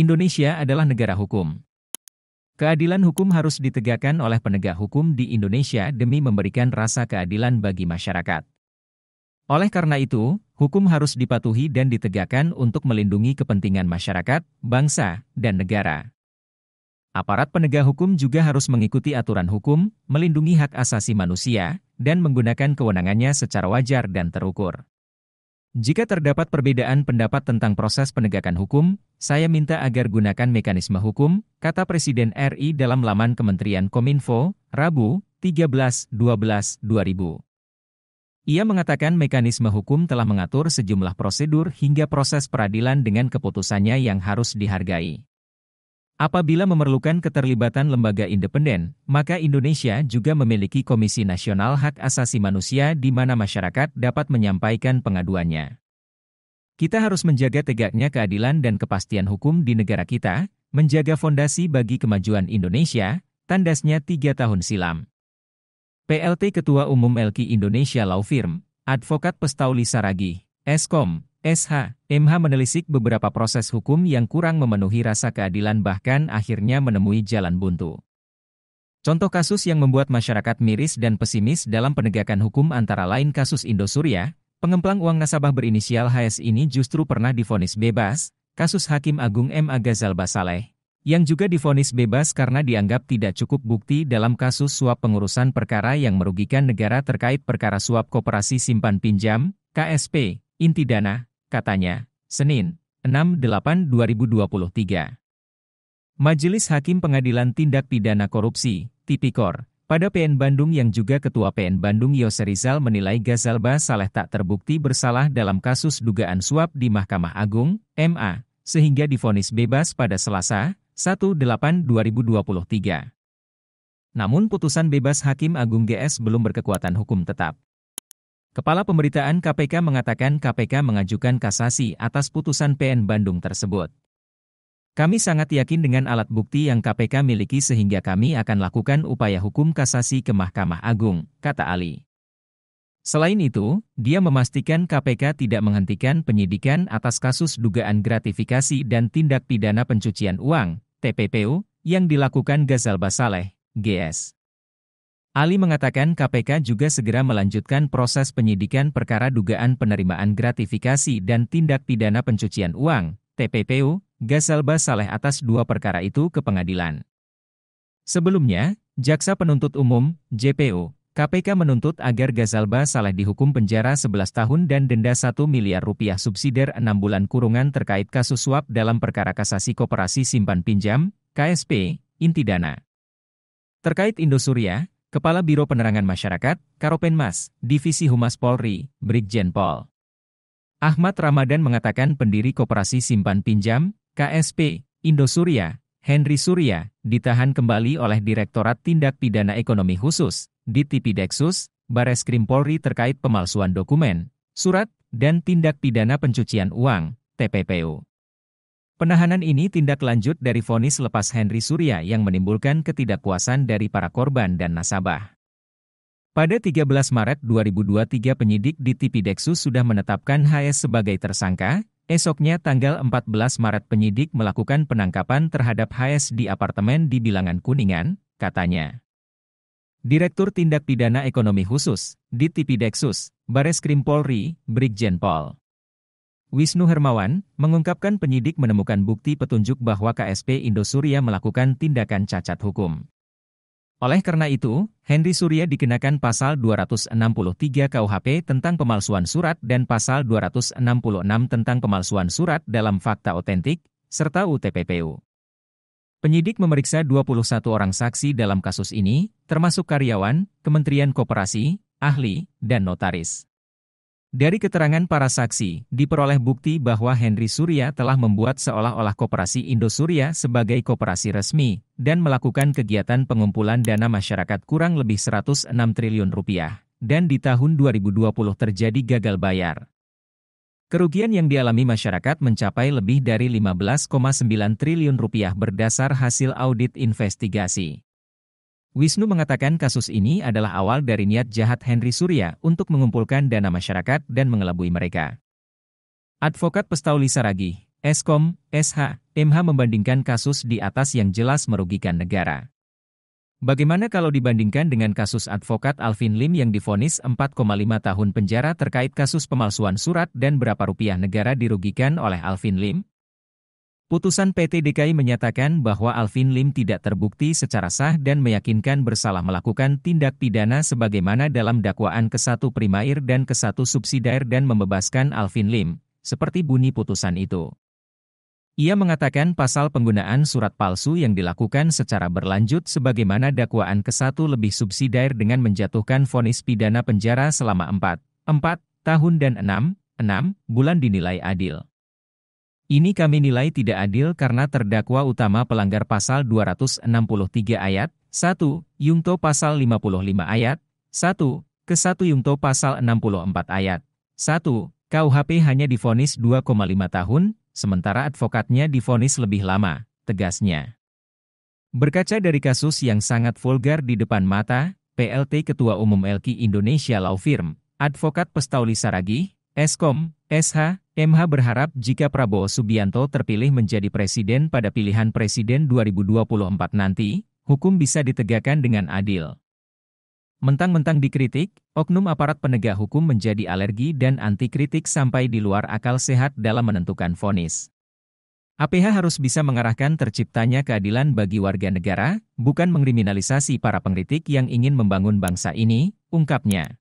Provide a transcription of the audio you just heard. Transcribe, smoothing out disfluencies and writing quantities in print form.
Indonesia adalah negara hukum. Keadilan hukum harus ditegakkan oleh penegak hukum di Indonesia demi memberikan rasa keadilan bagi masyarakat. Oleh karena itu, hukum harus dipatuhi dan ditegakkan untuk melindungi kepentingan masyarakat, bangsa, dan negara. Aparat penegak hukum juga harus mengikuti aturan hukum, melindungi hak asasi manusia, dan menggunakan kewenangannya secara wajar dan terukur. Jika terdapat perbedaan pendapat tentang proses penegakan hukum, saya minta agar gunakan mekanisme hukum, kata Presiden RI dalam laman Kementerian Kominfo, Rabu, 13/12/2000. Ia mengatakan mekanisme hukum telah mengatur sejumlah prosedur hingga proses peradilan dengan keputusannya yang harus dihargai. Apabila memerlukan keterlibatan lembaga independen, maka Indonesia juga memiliki Komisi Nasional Hak Asasi Manusia di mana masyarakat dapat menyampaikan pengaduannya. Kita harus menjaga tegaknya keadilan dan kepastian hukum di negara kita, menjaga fondasi bagi kemajuan Indonesia, tandasnya 3 tahun silam. PLT Ketua Umum LQ Indonesia Law Firm, Advokat Pestauli Saragih, Eskom, SH, MH menelisik beberapa proses hukum yang kurang memenuhi rasa keadilan bahkan akhirnya menemui jalan buntu. Contoh kasus yang membuat masyarakat miris dan pesimis dalam penegakan hukum antara lain kasus Indosuria, pengemplang uang nasabah berinisial HS ini justru pernah divonis bebas, kasus Hakim Agung M.A. Ghazal Basaleh, yang juga divonis bebas karena dianggap tidak cukup bukti dalam kasus suap pengurusan perkara yang merugikan negara terkait perkara suap koperasi simpan pinjam, KSP, inti dana, katanya, Senin, 6/8/2023. Majelis Hakim Pengadilan Tindak Pidana Korupsi, Tipikor, pada PN Bandung yang juga Ketua PN Bandung Yose Rizal menilai Ghazal Basaleh tak terbukti bersalah dalam kasus dugaan suap di Mahkamah Agung, MA, sehingga divonis bebas pada Selasa, 1/8/2023. Namun putusan bebas Hakim Agung GS belum berkekuatan hukum tetap. Kepala Pemberitaan KPK mengatakan KPK mengajukan kasasi atas putusan PN Bandung tersebut. Kami sangat yakin dengan alat bukti yang KPK miliki sehingga kami akan lakukan upaya hukum kasasi ke Mahkamah Agung, kata Ali. Selain itu, dia memastikan KPK tidak menghentikan penyidikan atas kasus dugaan gratifikasi dan tindak pidana pencucian uang, TPPU, yang dilakukan Ghazal Basaleh, GS. Ali mengatakan KPK juga segera melanjutkan proses penyidikan perkara dugaan penerimaan gratifikasi dan tindak pidana pencucian uang, TPPU, Ghazal Basaleh atas 2 perkara itu ke pengadilan. Sebelumnya, Jaksa Penuntut Umum, JPU, KPK menuntut agar Ghazal Basaleh dihukum penjara 11 tahun dan denda 1 miliar rupiah subsidiar 6 bulan kurungan terkait kasus suap dalam perkara kasasi koperasi simpan pinjam, KSP, inti dana. Terkait Indosuria, Kepala Biro Penerangan Masyarakat, Karopenmas, Divisi Humas Polri, Brigjen Pol Ahmad Ramadan mengatakan pendiri Koperasi Simpan Pinjam, KSP, Indosuria, Henry Surya, ditahan kembali oleh Direktorat Tindak Pidana Ekonomi Khusus, Ditipideksus, Bareskrim Polri terkait pemalsuan dokumen, surat, dan tindak pidana pencucian uang, TPPU. Penahanan ini tindak lanjut dari vonis lepas Henry Surya yang menimbulkan ketidakpuasan dari para korban dan nasabah. Pada 13 Maret 2023 penyidik di Tipideksus sudah menetapkan HS sebagai tersangka, esoknya tanggal 14 Maret penyidik melakukan penangkapan terhadap HS di apartemen di Bilangan Kuningan, katanya. Direktur Tindak Pidana Ekonomi Khusus, di Tipideksus, Bareskrim Polri, Brigjen Pol Wisnu Hermawan, mengungkapkan penyidik menemukan bukti petunjuk bahwa KSP Indosuria melakukan tindakan cacat hukum. Oleh karena itu, Henry Surya dikenakan pasal 263 KUHP tentang pemalsuan surat dan pasal 266 tentang pemalsuan surat dalam fakta otentik, serta UTPPU. Penyidik memeriksa 21 orang saksi dalam kasus ini, termasuk karyawan, Kementerian Koperasi, ahli, dan notaris. Dari keterangan para saksi, diperoleh bukti bahwa Henry Surya telah membuat seolah-olah Koperasi Indosuria sebagai koperasi resmi, dan melakukan kegiatan pengumpulan dana masyarakat kurang lebih 106 triliun rupiah, dan di tahun 2020 terjadi gagal bayar. Kerugian yang dialami masyarakat mencapai lebih dari 15,9 triliun rupiah berdasar hasil audit investigasi. Wisnu mengatakan kasus ini adalah awal dari niat jahat Henry Surya untuk mengumpulkan dana masyarakat dan mengelabui mereka. Advokat Pestauli Saragih, Eskom, SH, MH membandingkan kasus di atas yang jelas merugikan negara. Bagaimana kalau dibandingkan dengan kasus advokat Alvin Lim yang divonis 4,5 tahun penjara terkait kasus pemalsuan surat dan berapa rupiah negara dirugikan oleh Alvin Lim? Putusan PT DKI menyatakan bahwa Alvin Lim tidak terbukti secara sah dan meyakinkan bersalah melakukan tindak pidana sebagaimana dalam dakwaan ke-1 primair dan ke-1 subsidiar dan membebaskan Alvin Lim, seperti bunyi putusan itu. Ia mengatakan pasal penggunaan surat palsu yang dilakukan secara berlanjut sebagaimana dakwaan ke-1 lebih subsidiar dengan menjatuhkan vonis pidana penjara selama 4 tahun dan 6 bulan dinilai adil. Ini kami nilai tidak adil karena terdakwa utama pelanggar pasal 263 ayat 1, Yungto pasal 55 ayat 1, ke-1 Yungto pasal 64 ayat 1, KUHP hanya divonis 2,5 tahun, sementara advokatnya divonis lebih lama, tegasnya. Berkaca dari kasus yang sangat vulgar di depan mata, PLT Ketua Umum LQ Indonesia Law Firm, Advokat Pestauli Saragih, Eskom, SH, MH berharap jika Prabowo Subianto terpilih menjadi presiden pada pilihan presiden 2024 nanti, hukum bisa ditegakkan dengan adil. Mentang-mentang dikritik, oknum aparat penegak hukum menjadi alergi dan anti kritik sampai di luar akal sehat dalam menentukan vonis. APH harus bisa mengarahkan terciptanya keadilan bagi warga negara, bukan mengkriminalisasi para pengkritik yang ingin membangun bangsa ini, ungkapnya.